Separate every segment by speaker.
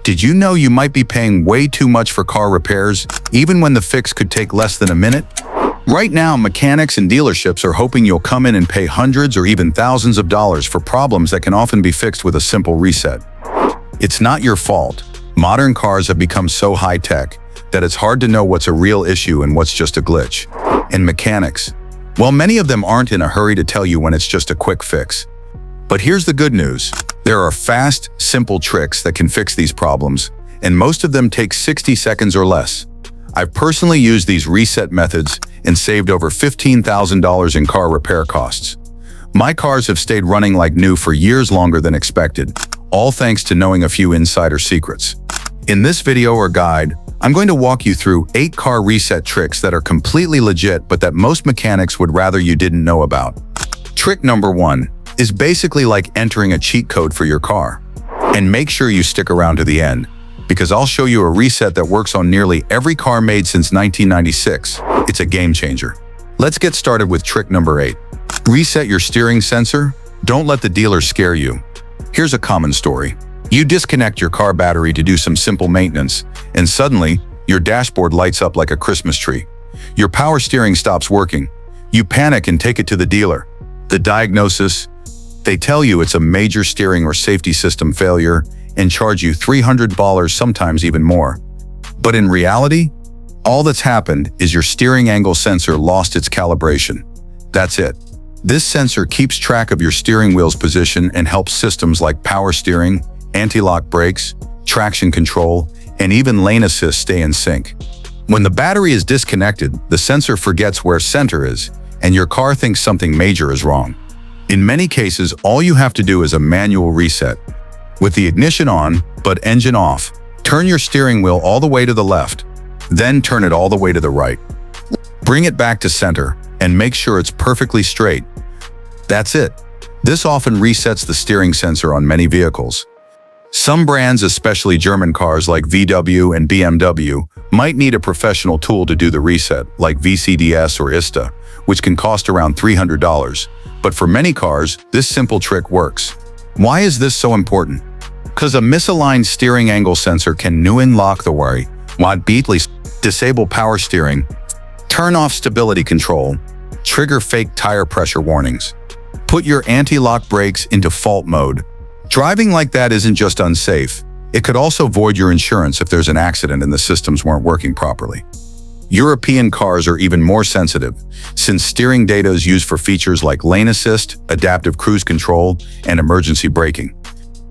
Speaker 1: Did you know you might be paying way too much for car repairs, even when the fix could take less than a minute? Right now, mechanics and dealerships are hoping you'll come in and pay hundreds or even thousands of dollars for problems that can often be fixed with a simple reset. It's not your fault. Modern cars have become so high-tech that it's hard to know what's a real issue and what's just a glitch. And mechanics, well, many of them aren't in a hurry to tell you when it's just a quick fix. But here's the good news. There are fast, simple tricks that can fix these problems, and most of them take 60 seconds or less. I've personally used these reset methods and saved over $15,000 in car repair costs. My cars have stayed running like new for years longer than expected, all thanks to knowing a few insider secrets. In this video or guide, I'm going to walk you through 8 car reset tricks that are completely legit but that most mechanics would rather you didn't know about. Trick number 1 is basically like entering a cheat code for your car. And make sure you stick around to the end, because I'll show you a reset that works on nearly every car made since 1996. It's a game changer. Let's get started with trick number 8. Reset your steering sensor. Don't let the dealer scare you. Here's a common story. You disconnect your car battery to do some simple maintenance, and suddenly, your dashboard lights up like a Christmas tree. Your power steering stops working. You panic and take it to the dealer. The diagnosis? They tell you it's a major steering or safety system failure and charge you $300, sometimes even more. But in reality, all that's happened is your steering angle sensor lost its calibration. That's it. This sensor keeps track of your steering wheel's position and helps systems like power steering, anti-lock brakes, traction control, and even lane assist stay in sync. When the battery is disconnected, the sensor forgets where center is, and your car thinks something major is wrong. In many cases, all you have to do is a manual reset. With the ignition on, but engine off, turn your steering wheel all the way to the left, then turn it all the way to the right. Bring it back to center, and make sure it's perfectly straight. That's it. This often resets the steering sensor on many vehicles. Some brands, especially German cars like VW and BMW, might need a professional tool to do the reset, like VCDS or ISTA, which can cost around $300. But for many cars, this simple trick works. Why is this so important? Because a misaligned steering angle sensor can unlock the worry, disable power steering, turn off stability control, trigger fake tire pressure warnings, put your anti-lock brakes into fault mode. Driving like that isn't just unsafe, it could also void your insurance if there's an accident and the systems weren't working properly. European cars are even more sensitive, since steering data is used for features like lane assist, adaptive cruise control, and emergency braking.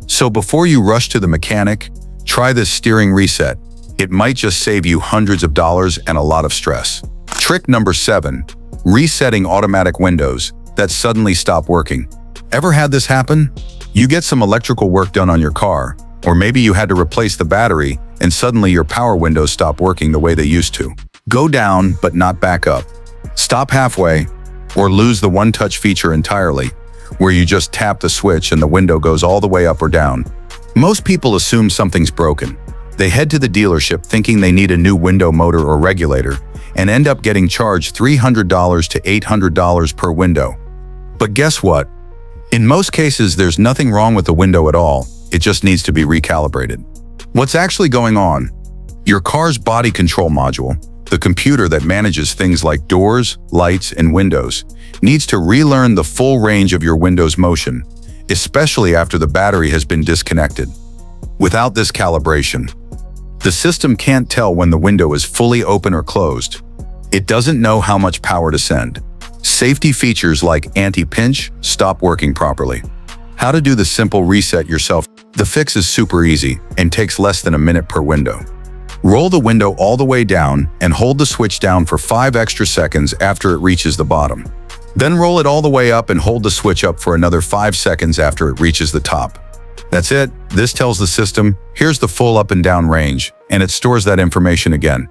Speaker 1: So before you rush to the mechanic, try this steering reset. It might just save you hundreds of dollars and a lot of stress. Trick number 7, resetting automatic windows that suddenly stop working. Ever had this happen? You get some electrical work done on your car, or maybe you had to replace the battery and suddenly your power windows stop working the way they used to. Go down, but not back up. Stop halfway, or lose the one-touch feature entirely, where you just tap the switch and the window goes all the way up or down. Most people assume something's broken. They head to the dealership thinking they need a new window motor or regulator, and end up getting charged $300 to $800 per window. But guess what? In most cases, there's nothing wrong with the window at all. It just needs to be recalibrated. What's actually going on? Your car's body control module, the computer that manages things like doors, lights, and windows, needs to relearn the full range of your window's motion, especially after the battery has been disconnected. Without this calibration, the system can't tell when the window is fully open or closed. It doesn't know how much power to send. Safety features like anti-pinch stop working properly. How to do the simple reset yourself? The fix is super easy and takes less than a minute per window. Roll the window all the way down and hold the switch down for 5 extra seconds after it reaches the bottom. Then roll it all the way up and hold the switch up for another 5 seconds after it reaches the top. That's it. This tells the system, here's the full up and down range, and it stores that information again.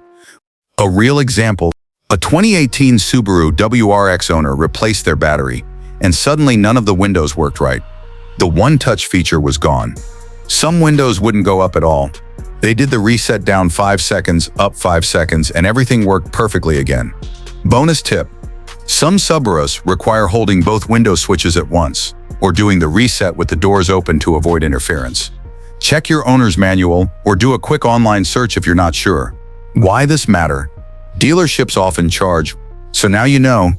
Speaker 1: A real example, a 2018 Subaru WRX owner replaced their battery, and suddenly none of the windows worked right. The one-touch feature was gone. Some windows wouldn't go up at all. They did the reset down 5 seconds, up 5 seconds, and everything worked perfectly again. Bonus tip: some Subarus require holding both window switches at once, or doing the reset with the doors open to avoid interference. Check your owner's manual or do a quick online search if you're not sure. Why this matter? Dealerships often charge, so now you know.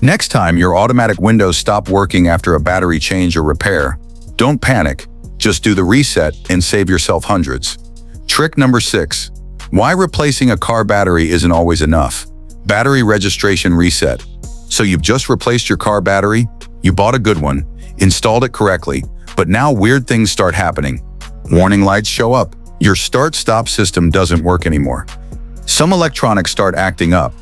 Speaker 1: Next time your automatic windows stop working after a battery change or repair, don't panic. Just do the reset and save yourself hundreds. Trick number 6. Why replacing a car battery isn't always enough. Battery registration reset. So you've just replaced your car battery? You bought a good one, installed it correctly, but now weird things start happening. Warning lights show up. Your start-stop system doesn't work anymore. Some electronics start acting up.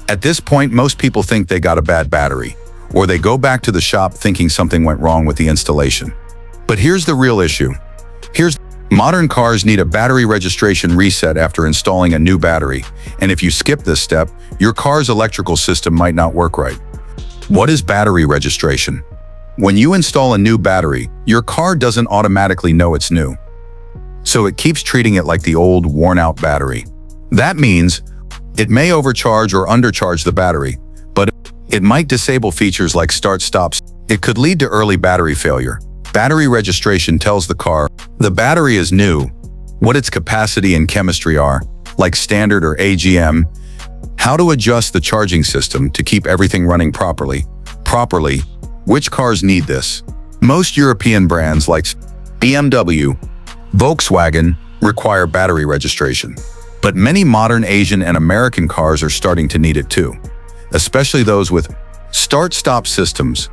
Speaker 1: At this point, most people think they got a bad battery, or they go back to the shop thinking something went wrong with the installation. But here's the real issue. Modern cars need a battery registration reset after installing a new battery, and if you skip this step, your car's electrical system might not work right. What is battery registration? When you install a new battery, your car doesn't automatically know it's new. So it keeps treating it like the old, worn-out battery. That means it may overcharge or undercharge the battery, but it might disable features like start-stops. It could lead to early battery failure. Battery registration tells the car the battery is new, what its capacity and chemistry are, like standard or AGM, how to adjust the charging system to keep everything running properly. Which cars need this? Most European brands like BMW, Volkswagen require battery registration. But many modern Asian and American cars are starting to need it too, especially those with start-stop systems.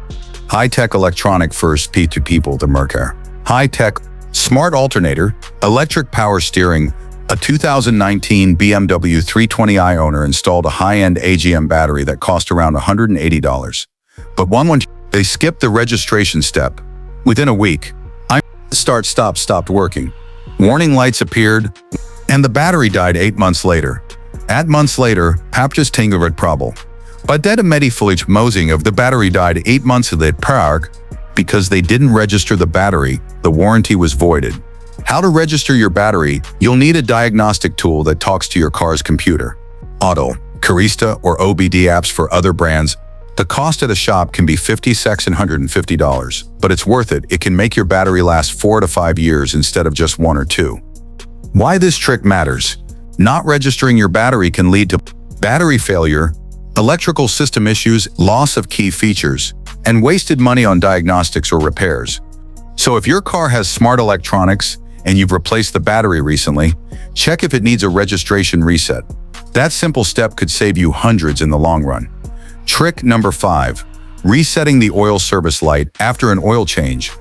Speaker 1: High-tech electronic first people the Mercar. High-tech smart alternator, electric power steering. A 2019 BMW 320i owner installed a high-end AGM battery that cost around $180. But they skipped the registration step. Within a week, start-stop stopped working. Warning lights appeared, and the battery died 8 months later. 8 months later, Papjas Tingered Problem. But that immediately mosing of the battery died 8 months later because they didn't register the battery, the warranty was voided. How to register your battery? You'll need a diagnostic tool that talks to your car's computer. Auto, Carista, or OBD apps for other brands. The cost at a shop can be $50–$150, but it's worth it. It can make your battery last 4 to 5 years instead of just 1 or 2. Why this trick matters? Not registering your battery can lead to battery failure, electrical system issues, loss of key features, and wasted money on diagnostics or repairs. So if your car has smart electronics and you've replaced the battery recently, check if it needs a registration reset. That simple step could save you hundreds in the long run. Trick number 5. Resetting the oil service light after an oil change.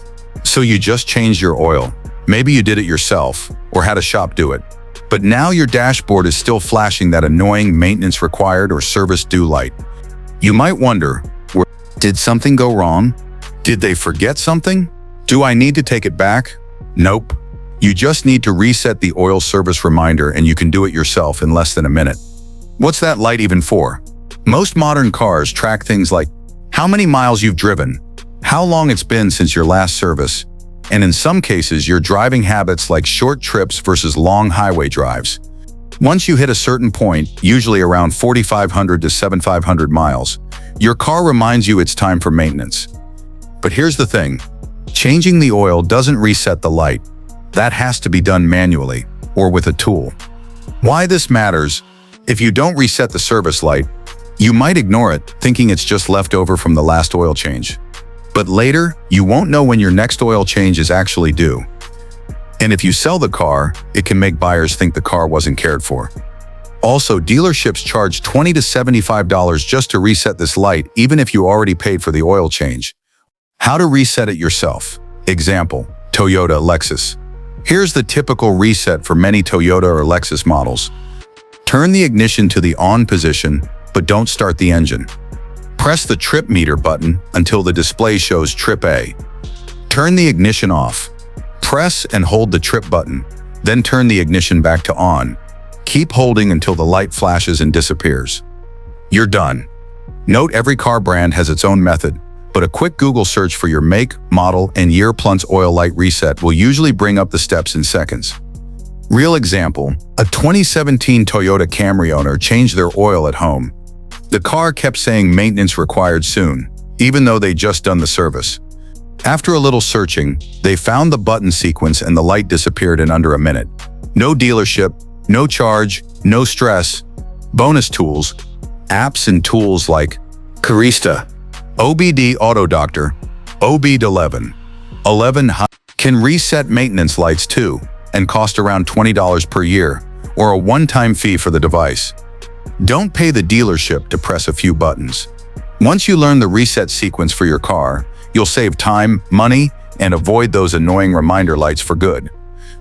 Speaker 1: So you just changed your oil. Maybe you did it yourself or had a shop do it. But now your dashboard is still flashing that annoying maintenance required or service due light. You might wonder, did something go wrong? Did they forget something? Do I need to take it back? Nope. You just need to reset the oil service reminder, and you can do it yourself in less than a minute. What's that light even for? Most modern cars track things like how many miles you've driven, how long it's been since your last service, and in some cases, your driving habits like short trips versus long highway drives. Once you hit a certain point, usually around 4,500 to 7,500 miles, your car reminds you it's time for maintenance. But here's the thing. Changing the oil doesn't reset the light. That has to be done manually or with a tool. Why this matters? If you don't reset the service light, you might ignore it, thinking it's just left over from the last oil change. But later, you won't know when your next oil change is actually due. And if you sell the car, it can make buyers think the car wasn't cared for. Also, dealerships charge $20 to $75 just to reset this light, even if you already paid for the oil change. How to reset it yourself. Example, Toyota, Lexus. Here's the typical reset for many Toyota or Lexus models. Turn the ignition to the on position, but don't start the engine. Press the trip meter button until the display shows trip A. Turn the ignition off. Press and hold the trip button, then turn the ignition back to on. Keep holding until the light flashes and disappears. You're done. Note every car brand has its own method, but a quick Google search for your make, model, and year plus oil light reset will usually bring up the steps in seconds. Real example, a 2017 Toyota Camry owner changed their oil at home. The car kept saying maintenance required soon, even though they'd just done the service. After a little searching, they found the button sequence and the light disappeared in under a minute. No dealership, no charge, no stress. Bonus tools, apps and tools like Carista, OBD Auto Doctor, OBD11, 11 can reset maintenance lights too and cost around $20 per year or a one-time fee for the device. Don't pay the dealership to press a few buttons. Once you learn the reset sequence for your car, you'll save time, money, and avoid those annoying reminder lights for good.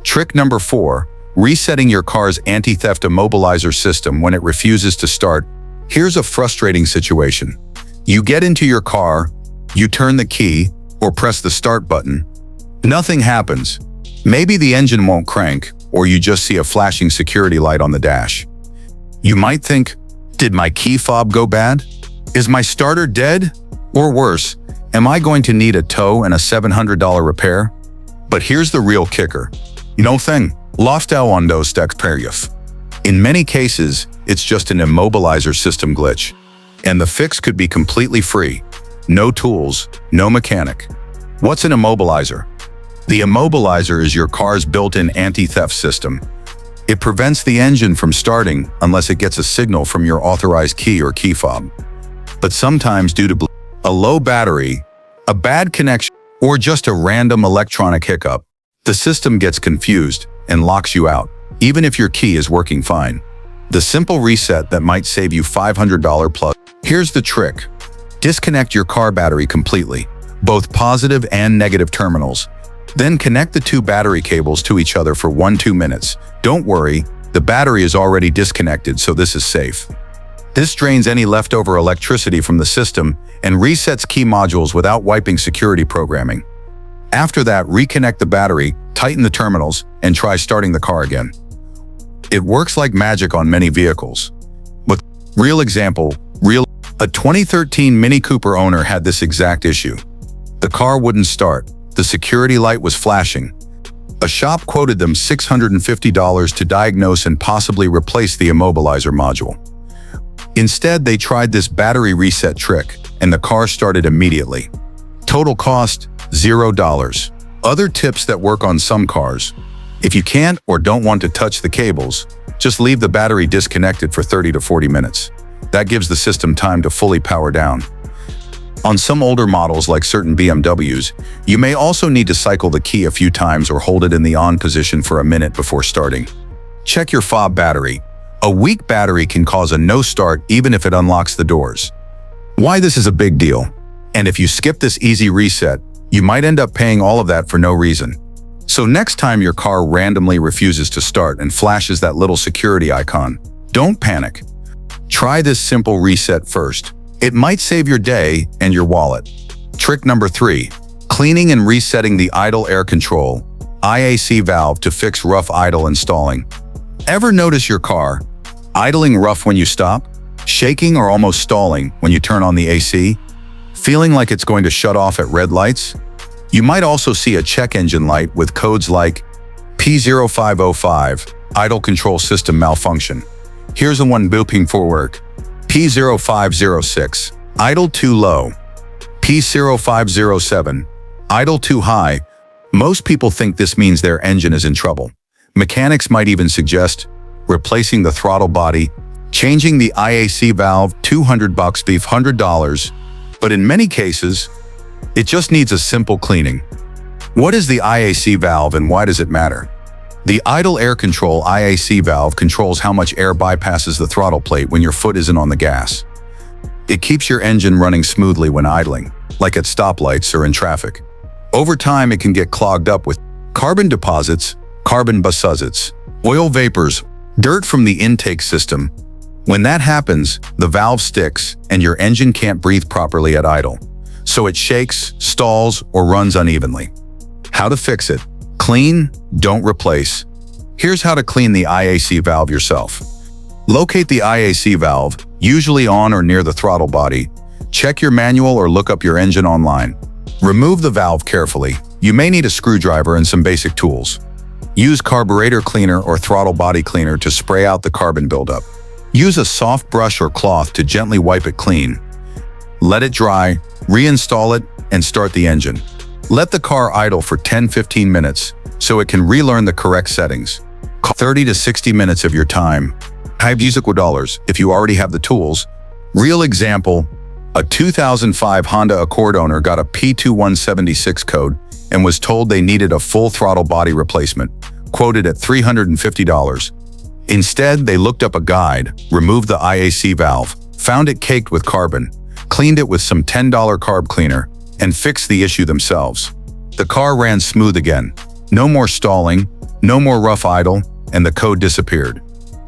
Speaker 1: Trick number 4, resetting your car's anti-theft immobilizer system when it refuses to start. Here's a frustrating situation. You get into your car, you turn the key, or press the start button. Nothing happens. Maybe the engine won't crank, or you just see a flashing security light on the dash. You might think, did my key fob go bad? Is my starter dead? Or worse, am I going to need a tow and a $700 repair? But here's the real kicker. Nothing. Loftel on dos experience. In many cases, it's just an immobilizer system glitch. And the fix could be completely free. No tools, no mechanic. What's an immobilizer? The immobilizer is your car's built-in anti-theft system. It prevents the engine from starting unless it gets a signal from your authorized key or key fob. But sometimes due to a low battery, a bad connection, or just a random electronic hiccup, the system gets confused and locks you out, even if your key is working fine. The simple reset that might save you $500 plus. Here's the trick. Disconnect your car battery completely, both positive and negative terminals. Then connect the two battery cables to each other for 1-2 minutes. Don't worry, the battery is already disconnected, so this is safe. This drains any leftover electricity from the system and resets key modules without wiping security programming. After that, reconnect the battery, tighten the terminals, and try starting the car again. It works like magic on many vehicles. But real example, a 2013 Mini Cooper owner had this exact issue. The car wouldn't start. The security light was flashing. A shop quoted them $650 to diagnose and possibly replace the immobilizer module. Instead, they tried this battery reset trick, and the car started immediately. Total cost, $0. Other tips that work on some cars. If you can't or don't want to touch the cables, just leave the battery disconnected for 30 to 40 minutes. That gives the system time to fully power down. On some older models like certain BMWs, you may also need to cycle the key a few times or hold it in the on position for a minute before starting. Check your fob battery. A weak battery can cause a no start even if it unlocks the doors. Why this is a big deal. And if you skip this easy reset, you might end up paying all of that for no reason. So next time your car randomly refuses to start and flashes that little security icon, don't panic. Try this simple reset first. It might save your day and your wallet. Trick number 3, cleaning and resetting the idle air control, IAC valve to fix rough idle and stalling. Ever notice your car idling rough when you stop, shaking or almost stalling when you turn on the AC, feeling like it's going to shut off at red lights? You might also see a check engine light with codes like P0505, idle control system malfunction. Here's the one booping for work. P0506, idle too low. P0507, idle too high. Most people think this means their engine is in trouble. Mechanics might even suggest replacing the throttle body, changing the IAC valve, $200 beef $100, but in many cases, it just needs a simple cleaning. What is the IAC valve and why does it matter? The idle air control IAC valve controls how much air bypasses the throttle plate when your foot isn't on the gas. It keeps your engine running smoothly when idling, like at stoplights or in traffic. Over time, it can get clogged up with carbon deposits, carbon basuzits, oil vapors, dirt from the intake system. When that happens, the valve sticks and your engine can't breathe properly at idle. So it shakes, stalls, or runs unevenly. How to fix it? Clean, don't replace. Here's how to clean the IAC valve yourself. Locate the IAC valve, usually on or near the throttle body. Check your manual or look up your engine online. Remove the valve carefully. You may need a screwdriver and some basic tools. Use carburetor cleaner or throttle body cleaner to spray out the carbon buildup. Use a soft brush or cloth to gently wipe it clean. Let it dry, reinstall it, and start the engine. Let the car idle for 10-15 minutes so it can relearn the correct settings. 30 to 60 minutes of your time. Use $dollars if you already have the tools. Real example, a 2005 Honda Accord owner got a P2176 code and was told they needed a full throttle body replacement, quoted at $350. Instead, they looked up a guide, removed the IAC valve, found it caked with carbon, cleaned it with some $10 carb cleaner, and fixed the issue themselves. The car ran smooth again. No more stalling, no more rough idle, and the code disappeared.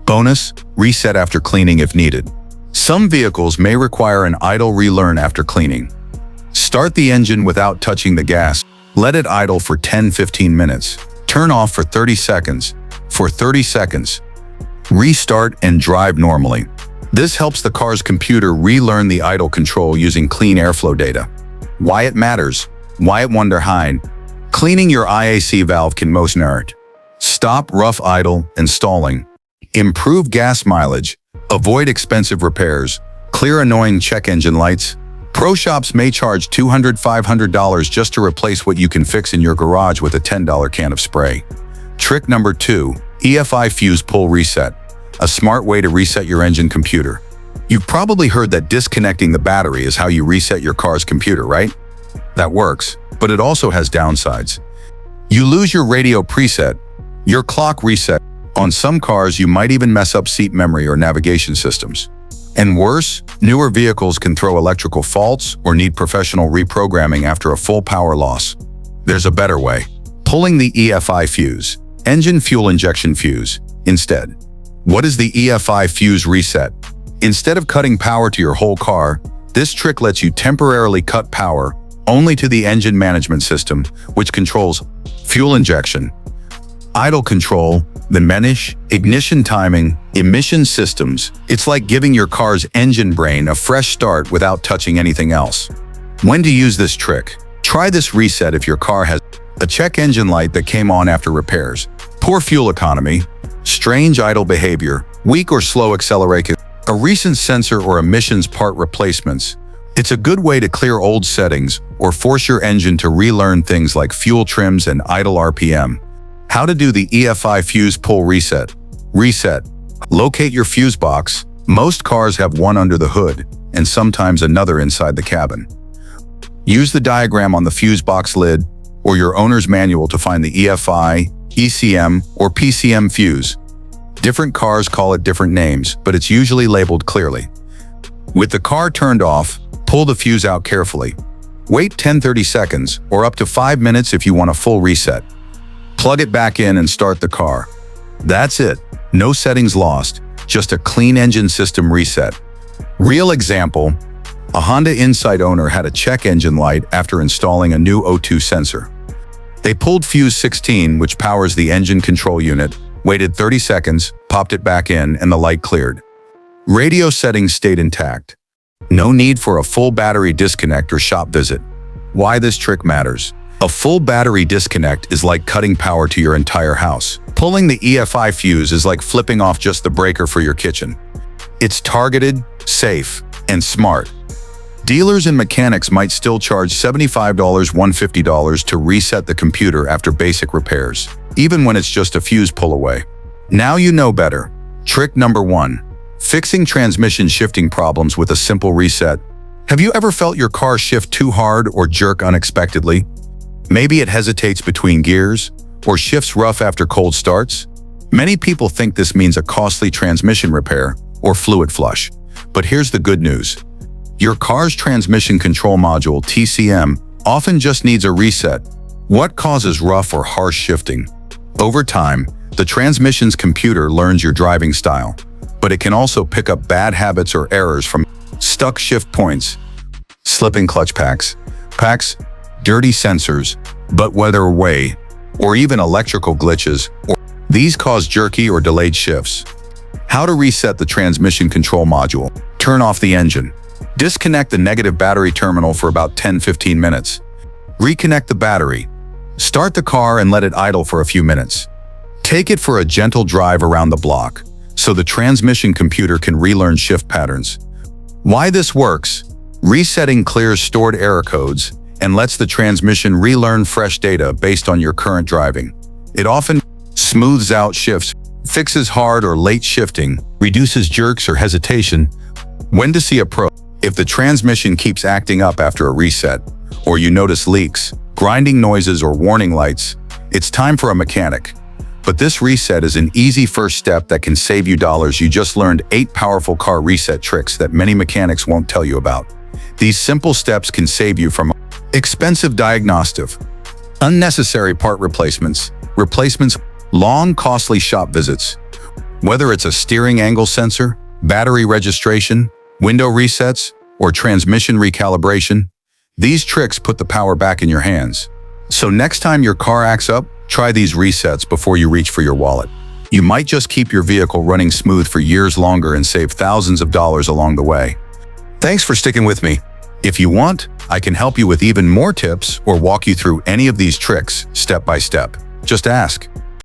Speaker 1: Bonus, reset after cleaning if needed. Some vehicles may require an idle relearn after cleaning. Start the engine without touching the gas. Let it idle for 10-15 minutes. Turn off for 30 seconds. For 30 seconds. Restart and drive normally. This helps the car's computer relearn the idle control using clean airflow data. Why it matters. Why it wonder hind. Cleaning your IAC valve can most merit. Stop rough idle and stalling. Improve gas mileage. Avoid expensive repairs. Clear annoying check engine lights. Pro shops may charge $200–500 just to replace what you can fix in your garage with a $10 can of spray. Trick number 2. EFI fuse pull reset. A smart way to reset your engine computer. You've probably heard that disconnecting the battery is how you reset your car's computer, right? That works, but it also has downsides. You lose your radio preset, your clock reset. On some cars, you might even mess up seat memory or navigation systems. And worse, newer vehicles can throw electrical faults or need professional reprogramming after a full power loss. There's a better way. Pulling the EFI fuse, engine fuel injection fuse, instead. What is the EFI fuse reset? Instead of cutting power to your whole car, this trick lets you temporarily cut power only to the engine management system, which controls fuel injection, idle control, the manage, ignition timing, emission systems. It's like giving your car's engine brain a fresh start without touching anything else. When to use this trick? Try this reset if your car has a check engine light that came on after repairs, poor fuel economy, strange idle behavior, weak or slow acceleration, a recent sensor or emissions part replacements. It's a good way to clear old settings or force your engine to relearn things like fuel trims and idle RPM. How to do the EFI fuse pull reset. Reset. Locate your fuse box. Most cars have one under the hood and sometimes another inside the cabin. Use the diagram on the fuse box lid or your owner's manual to find the EFI, ECM, or PCM fuse. Different cars call it different names, but it's usually labeled clearly. With the car turned off, pull the fuse out carefully. Wait 10-30 seconds or up to 5 minutes if you want a full reset. Plug it back in and start the car. That's it. No settings lost, just a clean engine system reset. Real example, a Honda Insight owner had a check engine light after installing a new O2 sensor. They pulled fuse 16, which powers the engine control unit, waited 30 seconds, popped it back in, and the light cleared. Radio settings stayed intact. No need for a full battery disconnect or shop visit. Why this trick matters. A full battery disconnect is like cutting power to your entire house. Pulling the EFI fuse is like flipping off just the breaker for your kitchen. It's targeted, safe, and smart. Dealers and mechanics might still charge $75–$150 to reset the computer after basic repairs, even when it's just a fuse pull away. Now you know better. Trick number 1. Fixing transmission shifting problems with a simple reset. Have you ever felt your car shift too hard or jerk unexpectedly? Maybe it hesitates between gears or shifts rough after cold starts. Many people think this means a costly transmission repair or fluid flush. But here's the good news. Your car's transmission control module, TCM, often just needs a reset. What causes rough or harsh shifting? Over time, the transmission's computer learns your driving style, but it can also pick up bad habits or errors from stuck shift points, slipping clutch packs, dirty sensors, but weather away, or even electrical glitches. These cause jerky or delayed shifts. How to reset the transmission control module. Turn off the engine. Disconnect the negative battery terminal for about 10–15 minutes. Reconnect the battery. Start the car and let it idle for a few minutes. Take it for a gentle drive around the block so the transmission computer can relearn shift patterns. Why this works? Resetting clears stored error codes and lets the transmission relearn fresh data based on your current driving. It often smooths out shifts, fixes hard or late shifting, reduces jerks or hesitation. When to see a pro? If the transmission keeps acting up after a reset, or you notice leaks, grinding noises, or warning lights, it's time for a mechanic. But this reset is an easy first step that can save you dollars. You just learned 8 powerful car reset tricks that many mechanics won't tell you about. These simple steps can save you from expensive diagnostic, unnecessary part replacements, long, costly shop visits. Whether it's a steering angle sensor, battery registration, window resets, or transmission recalibration, these tricks put the power back in your hands. So next time your car acts up, try these resets before you reach for your wallet. You might just keep your vehicle running smooth for years longer and save thousands of dollars along the way. Thanks for sticking with me. If you want, I can help you with even more tips or walk you through any of these tricks step by step. Just ask.